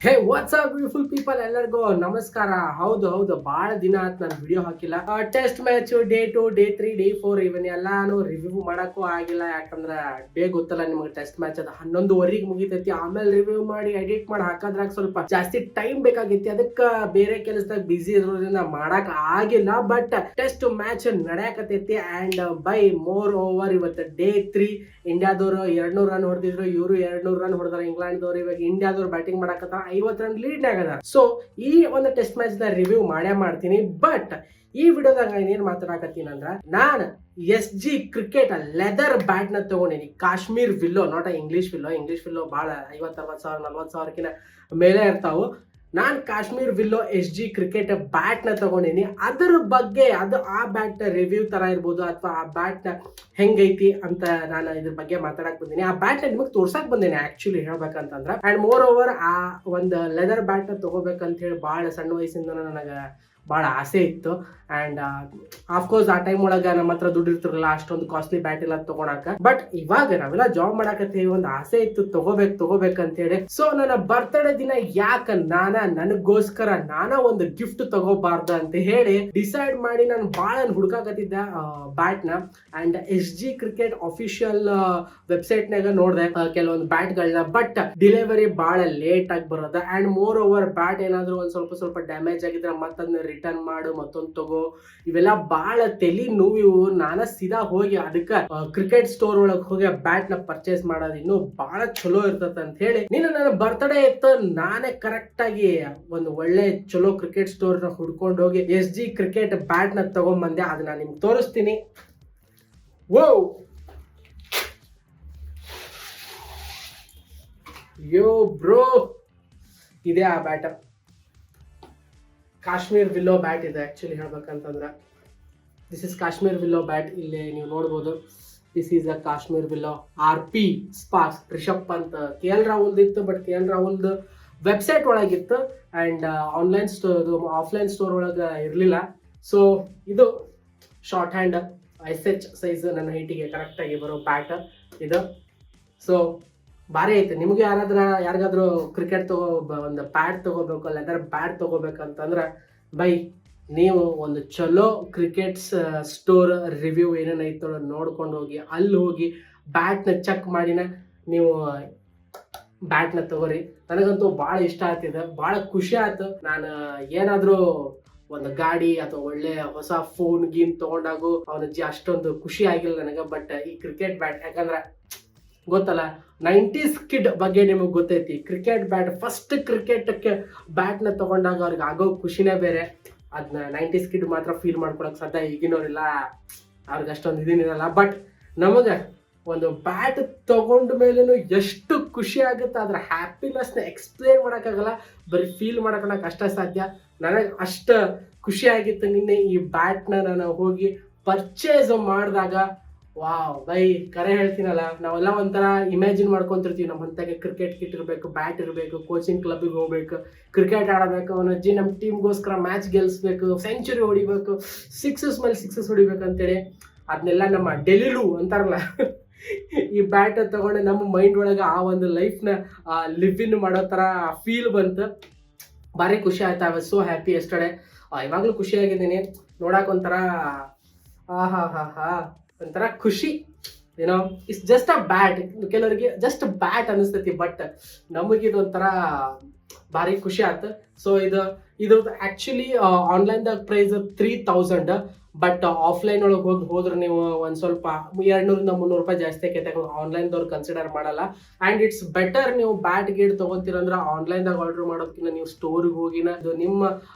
ಹೇ WhatsApp beautiful people ಎಲ್ಲರಿಗೂ ನಮಸ್ಕಾರ. ಹೌದು ಭಾಳ ದಿನ ಆಯ್ತು ನಾನು ವಿಡಿಯೋ ಹಾಕಿಲ್ಲ. Test match day 2 day 3 day 4 ಇವನ್ ಎಲ್ಲಾನು ರಿವ್ಯೂ ಮಾಡಕ್ಕೂ ಆಗಿಲ್ಲ. ಯಾಕಂದ್ರೆ ಡೇ ಗೊತ್ತಲ್ಲ ನಿಮ್ಗೆ, ಟೆಸ್ಟ್ ಮ್ಯಾಚ್ ಅದು 11:15 ಮುಗಿತೈತಿ. ಆಮೇಲೆ ರಿವ್ಯೂ ಮಾಡಿ ಎಡಿಟ್ ಮಾಡಿ ಹಾಕೋದ್ರಾಗ ಸ್ವಲ್ಪ ಜಾಸ್ತಿ ಟೈಮ್ ಬೇಕಾಗಿತ್ತು. ಅದಕ್ಕೆ ಬೇರೆ ಕೆಲಸದಾಗ ಬಿಸಿ ಇರೋದ್ರಿಂದ ಮಾಡಕ್ ಆಗಿಲ್ಲ. ಬಟ್ ಟೆಸ್ಟ್ ಮ್ಯಾಚ್ ನಡೆಯಕತೈತಿ ಅಂಡ್ ಬೈ ಮೋರ್ ಓವರ್ ಇವತ್ತು ಡೇ 3 ಇಂಡಿಯಾದವರು 200 ರನ್ ಹೊಡೆದಿದ್ರು. ಇವರು 200 ರನ್ ಹೊಡೆದಾರೆ. ಇಂಗ್ಲೆಂಡ್ದವ್ರು ಇವಾಗ ಇಂಡಿಯಾದವ್ರು ಬ್ಯಾಟಿಂಗ್ ಮಾಡಕತ್ತಾರ, 50 ರನ್ ಲೀಡ್ ಆಗದ. ಸೊ ಈ ಒಂದು ಟೆಸ್ಟ್ ಮ್ಯಾಚ್ ನ ರಿವ್ಯೂ ಮಾಡ್ತೀನಿ. ಬಟ್ ಈ ವಿಡಿಯೋದಾಗ ಏನ್ ಮಾತಾಡಕತ್ತೀನಿ ಅಂದ್ರ, ನಾನು SG ಕ್ರಿಕೆಟ್ ಲೆದರ್ ಬ್ಯಾಟ್ ನ ತಗೊಂಡಿನಿ. Kashmir willow, not English willow ಬಹಳ 50-60 ಸಾವಿರ 40 ಸಾವಿರಕ್ಕಿಂತ ಮೇಲೆ ಇರ್ತಾವು. ನಾನ್ Kashmir willow SG cricket bat ನ ತಗೊಂಡಿನಿ. ಅದ್ರ ಬಗ್ಗೆ ಆ ಬ್ಯಾಟ್ ರಿವ್ಯೂ ತರ ಇರ್ಬೋದು ಅಥವಾ ಆ ಬ್ಯಾಟ್ ಹೆಂಗೈತಿ ಅಂತ ನಾನು ಇದ್ರ ಬಗ್ಗೆ ಮಾತಾಡಕ್ ಬಂದಿನಿ. ಆ ಬ್ಯಾಟ್ ನ ನಿಮಗೆ ತೋರ್ಸಕ್ ಬಂದೇನೆ ಆಕ್ಚುಲಿ ಹೇಳ್ಬೇಕಂತಂದ್ರ. ಅಂಡ್ ಮೋರ್ ಓವರ್ ಆ ಒಂದು ಲೆದರ್ ಬ್ಯಾಟ್ ನ ತಗೋಬೇಕಂತ ಹೇಳಿ ಬಹಳ ಸಣ್ಣ ವಯಸ್ಸಿಂದ ನನಗೆ ಬಹಳ ಆಸೆ ಇತ್ತು. ಅಂಡ್ ಆಫ್ಕೋರ್ಸ್ ಆ ಟೈಮ್ ಒಳಗ ನಮ್ಮ ಹತ್ರ ದುಡ್ಡು ಇರ್ತಿರಲ್ಲ, ಅಷ್ಟೊಂದು ಕಾಸ್ಟ್ಲಿ ಬ್ಯಾಟ್ ಎಲ್ಲ ತಗೊಳಕ. ಬಟ್ ಇವಾಗ ನಾವೆಲ್ಲ ಜಾಬ್ ಮಾಡಕತ್ತೀವಿ, ಒಂದು ಆಸೆ ಇತ್ತು ತಗೋಬೇಕಂತ ಹೇಳಿ. ಸೊ ನನ್ನ ಬರ್ತ್ಡೇ ದಿನ ಯಾಕ ನನಗೋಸ್ಕರ ಒಂದು ಗಿಫ್ಟ್ ತಗೋಬಾರ್ದು ಅಂತ ಹೇಳಿ ಡಿಸೈಡ್ ಮಾಡಿ ನಾನು ಬಹಳ ಹುಡ್ಕಾಕತ್ತಿದ್ದೆ ಬ್ಯಾಟ್ ನ. And SG cricket official website ನಾಗ ನೋಡಿದೆ ಕೆಲವೊಂದು ಬ್ಯಾಟ್ ಗಳನ್ನ. ಬಟ್ ಡೆಲಿವರಿ ಬಹಳ ಲೇಟ್ ಆಗಿ ಬರೋದ. ಅಂಡ್ ಮೋರ್ ಓವರ್ ಬ್ಯಾಟ್ ಏನಾದ್ರು ಒಂದ್ ಸ್ವಲ್ಪ ಡ್ಯಾಮೇಜ್ ಆಗಿದ್ರೆ ಮತ್ತದನ್ನ ರಿಟರ್ನ್ ಮಾಡು, ಮತ್ತೊಂದು ತಗೋ, ಇವೆಲ್ಲ ಬಹಳ ತಲಿ ನೋವು. ನಾನ ಸೀದಾ ಹೋಗಿ ಅದಕ್ಕೆ ಕ್ರಿಕೆಟ್ ಸ್ಟೋರ್ ಒಳಗೆ ಹೋಗಿ ಬ್ಯಾಟ್ ನ ಪರ್ಚೇಸ್ ಮಾಡೋದು ಇನ್ನೂ ಬಹಳ ಚಲೋ ಇರ್ತದ ಅಂತ ಹೇಳಿ ನನ್ನ ಬರ್ತ್ಡೇ ಇತ್ತು. ನಾನೇ ಕರೆಕ್ಟ್ ಆಗಿ ಒಂದು ಒಳ್ಳೆ ಚಲೋ ಕ್ರಿಕೆಟ್ ಸ್ಟೋರ್ ನ ಹುಡ್ಕೊಂಡು ಹೋಗಿ SG ಕ್ರಿಕೆಟ್ ಬ್ಯಾಟ್ ನ ತಗೊಂಡ್ಬಂದೆ. ಅದನ್ನ ನಿಮ್ಗೆ ತೋರಿಸ್ತೀನಿ. ವೋ ಯೋ ಬ್ರೋ, ಇದೇ ಆ ಬ್ಯಾಟ್. ಕಾಶ್ಮೀರ್ ವಿಲ್ಲೋ ಬ್ಯಾಟ್ ಇದೆ ಆಕ್ಚುಲಿ ಹೇಳ್ಬೇಕಂತಂದ್ರೆ. This is Kashmir willow bat. ಇಲ್ಲಿ ನೀವು ನೋಡ್ಬೋದು, this is a Kashmir willow RP sparks Rishabh ಅಂತ KL ರಾಹುಲ್ ಇತ್ತು. ಬಟ್ KL ರಾಹುಲ್ದು ವೆಬ್ಸೈಟ್ ಒಳಗಿತ್ತು ಅಂಡ್ ಆಫ್ಲೈನ್ ಸ್ಟೋರ್ ಒಳಗೆ ಇರಲಿಲ್ಲ. ಸೊ ಇದು ಶಾರ್ಟ್ ಹ್ಯಾಂಡ್ SH ಸೈಜ್ ನನ್ನ ಹೈಟಿಗೆ ಕರೆಕ್ಟಾಗಿ ಬರೋ ಬ್ಯಾಟ್ ಇದು. ಸೊ ಭಾರಿ ಐತೆ. ನಿಮ್ಗೆ ಯಾರಿಗಾದ್ರೂ ಕ್ರಿಕೆಟ್ ಒಂದು ಬ್ಯಾಟ್ ತಗೋಬೇಕು, ಲೆದರ್ ಬ್ಯಾಟ್ ತಗೋಬೇಕಂತಂದ್ರೆ ಬೈ ನೀವು ಒಂದು ಚಲೋ ಕ್ರಿಕೆಟ್ ಸ್ಟೋರ್ ರಿವ್ಯೂ ಏನೇನೈತೋ ನೋಡ್ಕೊಂಡು ಹೋಗಿ, ಅಲ್ಲಿ ಹೋಗಿ ಬ್ಯಾಟ್ನ ಚೆಕ್ ಮಾಡಿನ ನೀವು ಬ್ಯಾಟ್ನ ತಗೋರಿ. ನನಗಂತೂ ಭಾಳ ಇಷ್ಟ ಆಗ್ತಿದೆ, ಭಾಳ ಖುಷಿ ಆಯ್ತು. ನಾನು ಏನಾದರೂ ಒಂದು ಗಾಡಿ ಅಥವಾ ಒಳ್ಳೆ ಹೊಸ ಫೋನ್ ಗೀನ್ ತಗೊಂಡಾಗು ಅವನಜ್ಜಿ ಅಷ್ಟೊಂದು ಖುಷಿ ಆಗಿಲ್ಲ ನನಗೆ. ಬಟ್ ಈ ಕ್ರಿಕೆಟ್ ಬ್ಯಾಟ್ ಯಾಕಂದ್ರೆ ಗೊತ್ತಲ್ಲ, 90s ಕಿಡ್ ಬಗ್ಗೆ ನಿಮಗೆ ಗೊತ್ತೈತಿ. ಕ್ರಿಕೆಟ್ ಬ್ಯಾಟ್ ಫಸ್ಟ್ ಕ್ರಿಕೆಟ್ಗೆ ಬ್ಯಾಟ್ನ ತಗೊಂಡಾಗ ಅವ್ರಿಗೆ ಆಗೋ ಖುಷಿನೇ ಬೇರೆ. ಅದನ್ನ 90s ಕಿಡ್ ಮಾತ್ರ ಫೀಲ್ ಮಾಡ್ಕೊಳಕ್ ಸಾಧ್ಯ. ಈಗಿನವ್ರೆಲ್ಲ ಅವ್ರಿಗೆ ಅಷ್ಟೊಂದು ಇದೇನಿರಲ್ಲ. ಬಟ್ ನಮಗೆ ಒಂದು ಬ್ಯಾಟ್ ತಗೊಂಡ ಮೇಲೂ ಎಷ್ಟು ಖುಷಿ ಆಗುತ್ತೆ, ಅದ್ರ ಹ್ಯಾಪಿನೆಸ್ನ ಎಕ್ಸ್ಪ್ಲೇನ್ ಮಾಡೋಕ್ಕಾಗಲ್ಲ, ಬರೀ ಫೀಲ್ ಮಾಡೋಕೆ ಅಷ್ಟೇ ಸಾಧ್ಯ. ನನಗೆ ಅಷ್ಟು ಖುಷಿ ಆಗಿತ್ತು ನಿನ್ನೆ ಈ ಬ್ಯಾಟ್ನ ನಾನು ಹೋಗಿ ಪರ್ಚೇಸ್ ಮಾಡಿದಾಗ. ವಾವ್ ಬೈ, ಕರೆ ಹೇಳ್ತೀನಲ್ಲ, ನಾವೆಲ್ಲ ಒಂಥರ ಇಮ್ಯಾಜಿನ್ ಮಾಡ್ಕೊಂತಿರ್ತೀವಿ ನಮ್ಮ ಹೊಂತಾಗೆ ಕ್ರಿಕೆಟ್ ಕಿಟ್ ಇರಬೇಕು, ಬ್ಯಾಟ್ ಇರಬೇಕು, ಕೋಚಿಂಗ್ ಕ್ಲಬ್ಗೆ ಹೋಗ್ಬೇಕು, ಕ್ರಿಕೆಟ್ ಆಡಬೇಕು, ಅವನಜ್ಜಿ ನಮ್ಮ ಟೀಮ್ಗೋಸ್ಕರ ಮ್ಯಾಚ್ ಗೆಲ್ಲಿಸ್ಬೇಕು, ಸೆಂಚುರಿ ಹೊಡಿಬೇಕು, ಸಿಕ್ಸಸ್ ಮೇಲೆ ಸಿಕ್ಸಸ್ ಹೊಡಿಬೇಕು ಅಂತೇಳಿ. ಅದನ್ನೆಲ್ಲ ನಮ್ಮ ಡೆಲಿಲು ಅಂತಾರಲ್ಲ ಈ ಬ್ಯಾಟ್ ತಗೊಂಡು ನಮ್ಮ ಮೈಂಡ್ ಒಳಗೆ ಆ ಒಂದು ಲೈಫ್ನ ಲಿವ್ ಇನ್ ಮಾಡೋ ಥರ ಫೀಲ್ ಬಂತು. ಭಾರಿ ಖುಷಿ ಆಯ್ತು. I was so happy yesterday. ಇವಾಗಲೂ ಖುಷಿಯಾಗಿದ್ದೀನಿ. ನೋಡಕ್ಕೆ ಒಂಥರ ಒಂಥರ ಖುಷಿ. ಏನೋ ಇಟ್ಸ್ ಜಸ್ಟ್ ಅ ಬ್ಯಾಟ್. ಕೆಲವರಿಗೆ ಜಸ್ಟ್ ಬ್ಯಾಟ್ ಅನಿಸ್ತೈತಿ, ಬಟ್ ನಮಗಿದು ಒಂಥರ ಭಾರಿ ಖುಷಿ ಆಯ್ತು. ಸೊ ಇದು ಆಕ್ಚುಲಿ ಆನ್ಲೈನ್ದಾಗ ಪ್ರೈಸ್ 3000. ಬಟ್ ಆಫ್ಲೈನ್ ಒಳಗೆ ಹೋದ್ರೆ ನೀವು ಒಂದು ಸ್ವಲ್ಪ 200-300 ರೂಪಾಯಿ ಜಾಸ್ತಿ ಆಕೈತೆ. ಆನ್ಲೈನ್ದವ್ರು ಕನ್ಸಿಡರ್ ಮಾಡಲ್ಲ. ಆ್ಯಂಡ್ ಇಟ್ಸ್ ಬೆಟರ್ ನೀವು ಬ್ಯಾಟ್ ಗೇಟ್ ತೊಗೊಂತೀರಂದ್ರೆ ಆನ್ಲೈನ್ದಾಗ ಆರ್ಡರ್ ಮಾಡೋದಕ್ಕಿಂತ ನೀವು ಸ್ಟೋರಿಗೆ ಹೋಗಿನ ನಿಮ್ಮ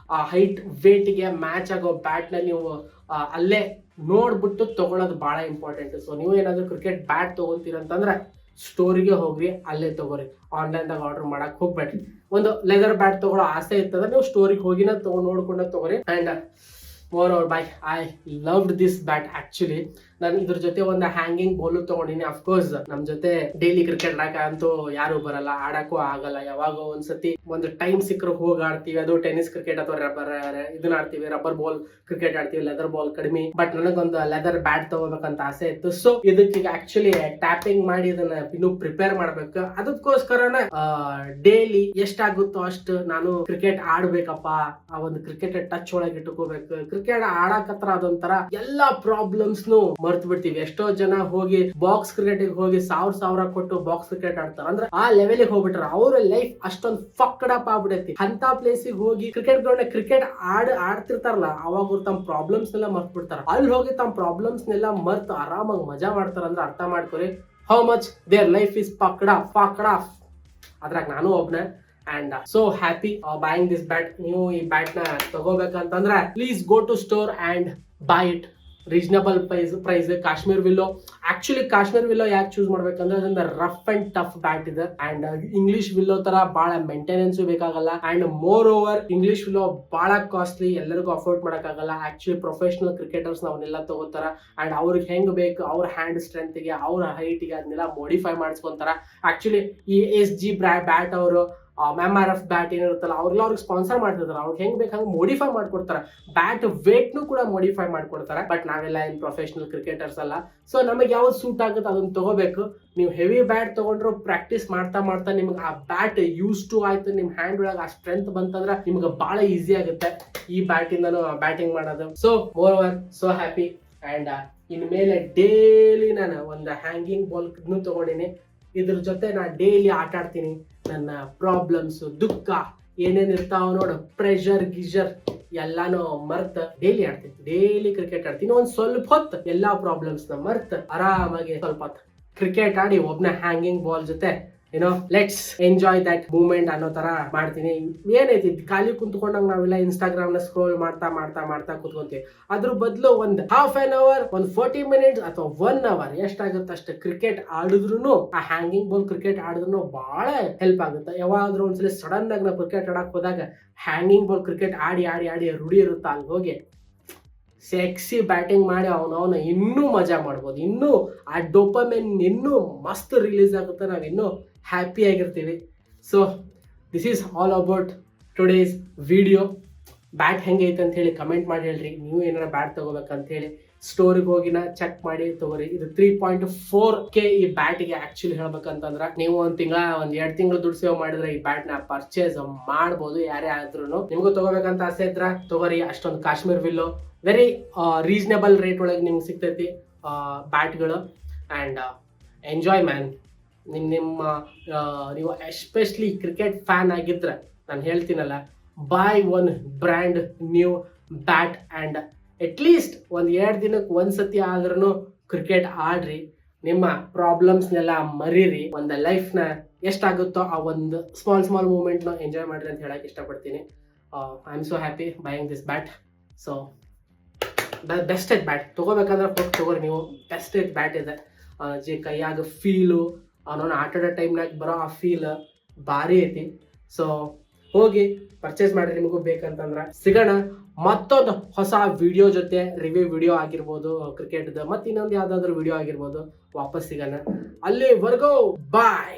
ಹೈಟ್ ವೇಟ್ಗೆ ಮ್ಯಾಚ್ ಆಗೋ ಬ್ಯಾಟ್ನ ನೀವು ಅಲ್ಲೇ ನೋಡ್ಬಿಟ್ಟು ತಗೊಳ್ಳೋದು ಭಾಳ ಇಂಪಾರ್ಟೆಂಟ್. ಸೊ ನೀವು ಏನಾದರೂ ಕ್ರಿಕೆಟ್ ಬ್ಯಾಟ್ ತೊಗೊತೀರಂತಂದ್ರೆ ಸ್ಟೋರಿಗೆ ಹೋಗ್ರಿ, ಅಲ್ಲೇ ತಗೋರಿ. ಆನ್ಲೈನ್ದಾಗ ಆರ್ಡರ್ ಮಾಡಕ್ಕೆ ಹೋಗ್ಬೇಡ್ರಿ. ಒಂದು ಲೆದರ್ ಬ್ಯಾಟ್ ತಗೊಳ್ಳೋ ಆಸೆ ಇರ್ತದೆ, ನೀವು ಸ್ಟೋರಿಗೆ ಹೋಗಿನ ನೋಡ್ಕೊಂಡು ತಗೋರಿ. And more over by, I loved this bat actually. ನಾನು ಇದ್ರ ಜೊತೆ ಒಂದು ಹ್ಯಾಂಗಿಂಗ್ ಬೋಲು ತಗೊಂಡಿನಿ. ಅಫ್ಕೋರ್ಸ್ ನಮ್ ಜೊತೆ ಡೈಲಿ ಕ್ರಿಕೆಟ್ ಆಡಕ ಅಂತೂ ಯಾರು ಬರಲ್ಲ, ಆಡಕ್ಕೂ ಆಗಲ್ಲ. ಯಾವಾಗೋ ಒಂದ್ಸತಿ ಒಂದು ಟೈಮ್ ಸಿಕ್ಕರು ಹೋಗಿ ಆಡ್ತೀವಿ. ಅದು ಟೆನ್ನಿಸ್ ಕ್ರಿಕೆಟ್ ಅಥವಾ ಇದನ್ನ ಆಡ್ತೀವಿ, ರಬ್ಬರ್ ಬಾಲ್ ಕ್ರಿಕೆಟ್ ಆಡ್ತೀವಿ, ಲೆದರ್ ಬಾಲ್ ಕಡಿಮೆ. ಬಟ್ ನನಗೊಂದು ಲೆದರ್ ಬ್ಯಾಟ್ ತಗೋಬೇಕಂತ ಆಸೆ ಇತ್ತು. ಸೊ ಇದಕ್ಕೆ ಆಕ್ಚುಲಿ ಟ್ಯಾಪಿಂಗ್ ಮಾಡಿ ಇದನ್ನ ಇನ್ನು ಪ್ರಿಪೇರ್ ಮಾಡ್ಬೇಕು. ಅದಕ್ಕೋಸ್ಕರನ ಡೈಲಿ ಎಷ್ಟಾಗುತ್ತೋ ಅಷ್ಟು ನಾನು ಕ್ರಿಕೆಟ್ ಆಡ್ಬೇಕಪ್ಪ, ಆ ಒಂದು ಕ್ರಿಕೆಟ್ ಟಚ್ ಒಳಗೆ ಇಟ್ಕೋಬೇಕು. ಕ್ರಿಕೆಟ್ ಆಡಕತ್ರ ಅದೊಂಥರ ಎಲ್ಲಾ ಪ್ರಾಬ್ಲಮ್ಸ್ ಮರ್ತು ಬಿಡ್ತೀವಿ. ಎಷ್ಟೋ ಜನ ಹೋಗಿ ಬಾಕ್ಸ್ ಕ್ರಿಕೆಟ್ ಹೋಗಿ ಸಾವಿರ ಕೊಟ್ಟು ಬಾಕ್ಸ್ ಕ್ರಿಕೆಟ್ ಆಡ್ತಾರ, ಅಂದ್ರೆ ಆ ಲೆವೆಲ್ ಹೋಗ್ಬಿಟ್ರ. ಅವ್ರ ಲೈಫ್ ಅಷ್ಟೊಂದು ಫಕ್ಡ್ ಅಪ್ ಆಗ್ಬಿಡೈತಿ. ಅಂತ ಪ್ಲೇಸಿಗೆ ಹೋಗಿ ಕ್ರಿಕೆಟ್ ಗ್ರೌಂಡ್ ಕ್ರಿಕೆಟ್ ಆಡ್ತಿರ್ತಾರಲ್ಲ, ಅವಾಗ ಅವ್ರು ತಮ್ಮ ಪ್ರಾಬ್ಲಮ್ಸ್ ನೆಲ್ಲ ಮರ್ತ್ ಬಿಡ್ತಾರ. ಅಲ್ಲಿ ಹೋಗಿ ತಮ್ಮ ಪ್ರಾಬ್ಲಮ್ಸ್ ನೆಲ್ಲ ಮರ್ತು ಆರಾಮಾಗಿ ಮಜಾ ಮಾಡ್ತಾರ ಅಂದ್ರೆ ಅರ್ಥ ಮಾಡ್ಕೊರಿ how much their life is fucked up. ಅದ್ರಾಗ ನಾನು ಒಬ್ನ. And so happy buying this bat. ನೀವು ಈ ಬ್ಯಾಟ್ ನ ತಗೋಬೇಕಂತಂದ್ರೆ please go to store and buy it. Reasonable price. Kashmir willow, actually Kashmir willow ಯಾಕೆ ಚೂಸ್ ಮಾಡ್ಬೇಕಂದ್ರೆ ಅದೊಂದು ರಫ್ ಅಂಡ್ ಟಫ್ ಬ್ಯಾಟ್ ಇದೆ. ಅಂಡ್ ಇಂಗ್ಲಿಷ್ ವಿಲ್ಲೋ ತರ ಬಹಳ ಮೇಂಟೆನೆನ್ಸ್ ಬೇಕಾಗಲ್ಲ. And moreover English willow ಬಹಳ ಕಾಸ್ಟ್ಲಿ, ಎಲ್ಲರಿಗೂ ಅಫೋರ್ಡ್ ಮಾಡಕ್ಕಾಗಲ್ಲ. ಆಕ್ಚುಲಿ ಪ್ರೊಫೆಷನಲ್ ಕ್ರಿಕೆಟರ್ಸ್ ಅವನ್ನೆಲ್ಲ ತಗೋತಾರ. ಅಂಡ್ ಅವ್ರಿಗೆ ಹೆಂಗ್ ಬೇಕು ಅವ್ರ ಹ್ಯಾಂಡ್ ಸ್ಟ್ರೆಂತ್ ಗೆ, ಅವ್ರ ಹೈಟ್ ಗೆ ಅದನ್ನೆಲ್ಲ ಮಾಡಿಫೈ ಮಾಡಿಸ್ಕೊಂತಾರ. ಆಕ್ಚುಲಿ ಈ SG ಬ್ಯಾಟ್ ಅವರು MRF ಬ್ಯಾಟ್ ಏನಿರುತ್ತಲ್ಲ ಅವ್ರಿಗೆ ಸ್ಪಾನ್ಸರ್ ಮಾಡ್ತಿರ್ತಾರೆ. ಅವ್ರಿಗೆ ಹೆಂಗ್ ಬೇಕು ಹಂಗೆ ಮೋಡಿಫೈ ಮಾಡ್ಕೊಡ್ತಾರೆ. ಬ್ಯಾಟ್ ವೇಟ್ ನು ಕೂಡ ಮೋಡಿಫೈ ಮಾಡ್ಕೊಡ್ತಾರೆ. ಬಟ್ ನಾವೆಲ್ಲ ಏನ್ ಪ್ರೊಫೆಷನಲ್ ಕ್ರಿಕೆಟರ್ಸ್ ಅಲ್ಲ. ಸೊ ನಮಗೆ ಯಾವ್ದು ಸೂಟ್ ಆಗುತ್ತೆ ಅದನ್ನ ತಗೋಬೇಕು. ನೀವು ಹೆವಿ ಬ್ಯಾಟ್ ತಗೊಂಡ್ರು ಪ್ರಾಕ್ಟೀಸ್ ಮಾಡ್ತಾ ನಿಮ್ಗೆ ಆ ಬ್ಯಾಟ್ ಯೂಸ್ ಟು ಆಯ್ತು, ನಿಮ್ ಹ್ಯಾಂಡ್ ಒಳಗೆ ಆ ಸ್ಟ್ರೆಂತ್ ಬಂತಂದ್ರೆ ನಿಮ್ಗೆ ಬಹಳ ಈಸಿ ಆಗುತ್ತೆ ಈ ಬ್ಯಾಟ್ ಇಂದನು ಬ್ಯಾಟಿಂಗ್ ಮಾಡೋದು. So more over so happy. And ಇನ್ಮೇಲೆ ಡೈಲಿ ನಾನು ಒಂದು ಹ್ಯಾಂಗಿಂಗ್ ಬಾಲ್ ತಗೊಂಡಿನಿ. ಇದ್ರ ಜೊತೆ ನಾನು ಡೈಲಿ ಆಟ ಆಡ್ತೀನಿ. ನನ್ನ ಪ್ರಾಬ್ಲಮ್ಸ್, ದುಃಖ ಏನೇನ್ ಇರ್ತಾವ ನೋಡು, ಪ್ರೆಷರ್ ಗಿಜರ್ ಎಲ್ಲಾನು ಮರ್ತ್ ಡೈಲಿ ಆಡ್ತೀನಿ. ಡೈಲಿ ಕ್ರಿಕೆಟ್ ಆಡ್ತೀನಿ. ಒಂದ್ ಸ್ವಲ್ಪ ಹೊತ್ತು ಎಲ್ಲಾ ಪ್ರಾಬ್ಲಮ್ಸ್ ನ ಮರ್ತ್ ಆರಾಮಾಗಿ ಸ್ವಲ್ಪ ಹೊತ್ತು ಕ್ರಿಕೆಟ್ ಆಡಿ ಒಬ್ನ ಹ್ಯಾಂಗಿಂಗ್ ಬಾಲ್ ಜೊತೆ ಲೆಟ್ಸ್ ಎಂಜಾಯ್ ದಟ್ ಮೂಮೆಂಟ್ ಅನ್ನೋ ತರ ಮಾಡ್ತೀನಿ. ಏನೈತಿ ಖಾಲಿ ಕುಂತ್ಕೊಂಡಾಗ ನಾವೆಲ್ಲ ಇನ್ಸ್ಟಾಗ್ರಾಮ್ ನ ಸ್ಕ್ರೋಲ್ ಮಾಡ್ತಾ ಕುತ್ಕೊಂತೀವಿ. ಅದ್ರ ಬದಲು ಒಂದ್ ಹಾಫ್ ಆನ್ ಅವರ್, ಒಂದ್ 40 ಮಿನಿಟ್ಸ್ ಅಥವಾ 1 ಅವರ್ ಎಷ್ಟಾಗುತ್ತೆ ಅಷ್ಟು ಕ್ರಿಕೆಟ್ ಆಡಿದ್ರು, ಆ ಹ್ಯಾಂಗಿಂಗ್ ಬಾಲ್ ಕ್ರಿಕೆಟ್ ಆಡಿದ್ರು ಬಹಳ ಹೆಲ್ಪ್ ಆಗುತ್ತೆ. ಯಾವಾದ್ರೂ ಒಂದ್ಸಲ ಸಡನ್ ಆಗಿ ನಾವು ಕ್ರಿಕೆಟ್ ಆಡಕ್ ಹೋದಾಗ ಹ್ಯಾಂಗಿಂಗ್ ಬಾಲ್ ಕ್ರಿಕೆಟ್ ಆಡಿ ರೂಢಿ ಇರುತ್ತೆ. ಅಲ್ಲಿ ಹೋಗಿ ಸೆಕ್ಸಿ ಬ್ಯಾಟಿಂಗ್ ಮಾಡಿ ಅವನ ಇನ್ನೂ ಮಜಾ ಮಾಡ್ಬೋದು. ಇನ್ನೂ ಆ ಡೋಪಮಿನ್ ಇನ್ನೂ ಮಸ್ತ್ ರಿಲೀಸ್ ಆಗುತ್ತೆ. ನಾವ್ ಇನ್ನೂ ಹ್ಯಾಪಿ ಆಗಿರ್ತೀವಿ. So this is all about today's video. Bat ಹೆಂಗೈತೆ ಅಂತ ಹೇಳಿ ಕಮೆಂಟ್ ಮಾಡಿ ಹೇಳ್ರಿ. ನೀವು ಏನಾರ ಬ್ಯಾಟ್ ತಗೋಬೇಕಂತ ಹೇಳಿ ಸ್ಟೋರಿಗೆ ಹೋಗಿನ ಚೆಕ್ ಮಾಡಿ ತಗೋರಿ. ಇದು 3.4K ಈ ಬ್ಯಾಟ್ಗೆ ಆಕ್ಚುಲಿ ಹೇಳ್ಬೇಕಂತಂದ್ರ ನೀವು ಒಂದ್ 2 ತಿಂಗಳು ದುಡ್ಡು ಸೇವ್ ಮಾಡಿದ್ರೆ ಈ ಬ್ಯಾಟ್ ನ ಪರ್ಚೇಸ್ ಮಾಡ್ಬೋದು. ಯಾರೇ ಆದ್ರೂ ನಿಮ್ಗೂ ತಗೋಬೇಕಂತ ಆಸೆ ಇದ್ರ ತಗೋರಿ. ಅಷ್ಟೊಂದು Kashmir willow very reasonable rate ಒಳಗೆ ನಿಮ್ಗೆ ಸಿಗ್ತೈತಿ ಬ್ಯಾಟ್ಗಳು. And enjoy man. ನೀವು ಎಸ್ಪೆಷಲಿ ಕ್ರಿಕೆಟ್ ಫ್ಯಾನ್ ಆಗಿದ್ರೆ ನಾನು ಹೇಳ್ತೀನಲ್ಲ, buy one brand new bat and at least 1-2 ದಿನಕ್ಕೆ ಒಂದ್ಸತಿ ಆದ್ರೂ ಕ್ರಿಕೆಟ್ ಆಡ್ರಿ. ನಿಮ್ಮ ಪ್ರಾಬ್ಲಮ್ಸ್ನೆಲ್ಲ ಮರೀರಿ. ಒಂದು ಲೈಫ್ನ ಎಷ್ಟಾಗುತ್ತೋ ಆ ಒಂದು ಸ್ಮಾಲ್ ಮೂಮೆಂಟ್ನ ಎಂಜಾಯ್ ಮಾಡ್ರಿ ಅಂತ ಹೇಳಕ್ ಇಷ್ಟಪಡ್ತೀನಿ. I am so happy buying this bat. So ಬೆಸ್ಟೆಡ್ ಬ್ಯಾಟ್ ತಗೋಬೇಕಾದ್ರೆ ಹೋಗಿ ತಗೋರಿ ನೀವು. ಬೆಸ್ಟೆಡ್ ಬ್ಯಾಟ್ ಇದೆ. ಕೈಯಾಗ ಫೀಲು ಅವನವನ್ನ ಆಟಾಡೋ ಟೈಮ್ನಾಗ ಬರೋ ಆ ಫೀಲ್ ಭಾರಿ ಐತಿ. ಸೊ ಹೋಗಿ ಪರ್ಚೇಸ್ ಮಾಡ್ರಿ ನಿಮಗೂ ಬೇಕಂತಂದ್ರ. ಸಿಗೋಣ ಮತ್ತೊಂದು ಹೊಸ ವಿಡಿಯೋ ಜೊತೆ. ರಿವ್ಯೂ ವಿಡಿಯೋ ಆಗಿರ್ಬೋದು, ಕ್ರಿಕೆಟ್ದು, ಮತ್ತೆ ಇನ್ನೊಂದು ಯಾವ್ದಾದ್ರು ವಿಡಿಯೋ ಆಗಿರ್ಬೋದು. ವಾಪಸ್ ಸಿಗೋಣ. ಅಲ್ಲಿವರೆಗೂ ಬಾಯ್.